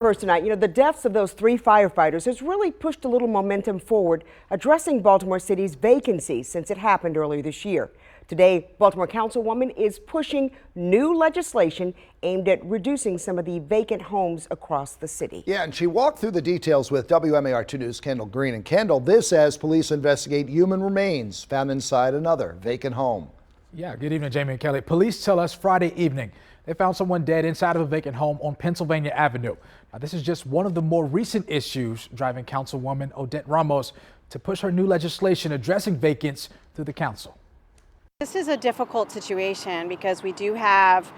First tonight, the deaths of those 3 firefighters has really pushed a little momentum forward addressing Baltimore City's vacancy since it happened earlier this year. Today, Baltimore Councilwoman is pushing new legislation aimed at reducing some of the vacant homes across the city. Yeah, and she walked through the details with WMAR2 News' Kendall Green. And Kendall, this as police investigate human remains found inside another vacant home. Yeah, good evening, Jamie and Kelly. Police tell us Friday evening they found someone dead inside of a vacant home on Pennsylvania Avenue. Now, this is just one of the more recent issues driving Councilwoman Odette Ramos to push her new legislation addressing vacants through the council. This is a difficult situation because we do have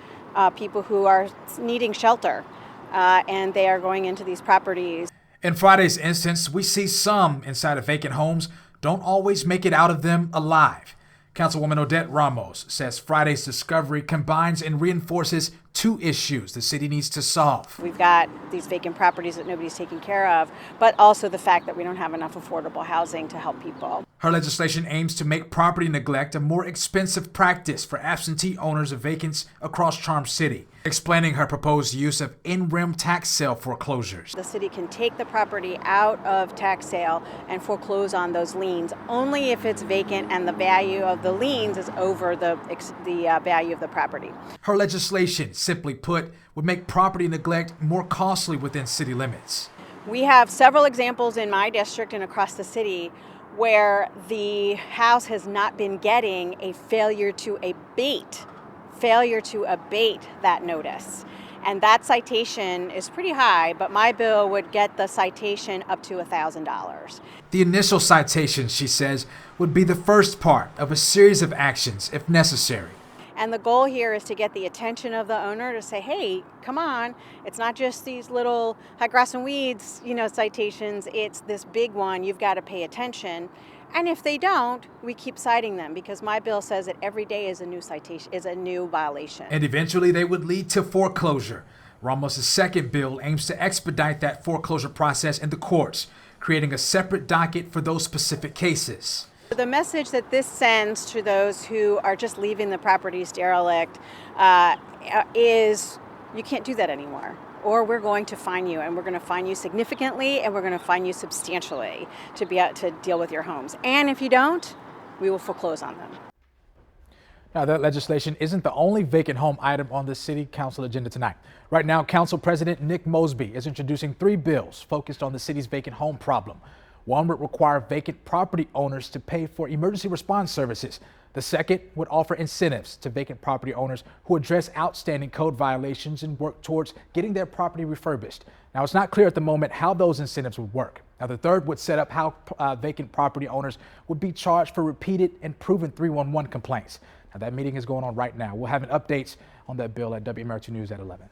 people who are needing shelter and they are going into these properties. In Friday's instance, we see some inside of vacant homes don't always make it out of them alive. Councilwoman Odette Ramos says Friday's discovery combines and reinforces 2 issues the city needs to solve. We've got these vacant properties that nobody's taking care of, but also the fact that we don't have enough affordable housing to help people. Her legislation aims to make property neglect a more expensive practice for absentee owners of vacants across Charm City, explaining her proposed use of in-rem tax sale foreclosures. The city can take the property out of tax sale and foreclose on those liens only if it's vacant and the value of the liens is over the value of the property. Her legislation, simply put, would make property neglect more costly within city limits. We have several examples in my district and across the city where the house has not been getting a failure to abate that notice. And that citation is pretty high, but my bill would get the citation up to $1,000. The initial citation, she says, would be the first part of a series of actions if necessary. And the goal here is to get the attention of the owner to say, hey, come on, it's not just these little high grass and weeds, citations, it's this big one, you've got to pay attention. And if they don't, we keep citing them because my bill says that every day is a new citation, is a new violation. And eventually they would lead to foreclosure. Ramos' second bill aims to expedite that foreclosure process in the courts, creating a separate docket for those specific cases. The message that this sends to those who are just leaving the properties derelict is you can't do that anymore, or we're going to fine you, and we're going to fine you significantly, and we're going to fine you substantially to be able to deal with your homes. And if you don't, we will foreclose on them. Now, that legislation isn't the only vacant home item on the city council agenda tonight. Right now, Council President Nick Mosby is introducing 3 bills focused on the city's vacant home problem. One would require vacant property owners to pay for emergency response services. The second would offer incentives to vacant property owners who address outstanding code violations and work towards getting their property refurbished. Now, it's not clear at the moment how those incentives would work. Now, the third would set up how vacant property owners would be charged for repeated and proven 311 complaints. Now, that meeting is going on right now. We'll have an updates on that bill at WMAR2 News at 11.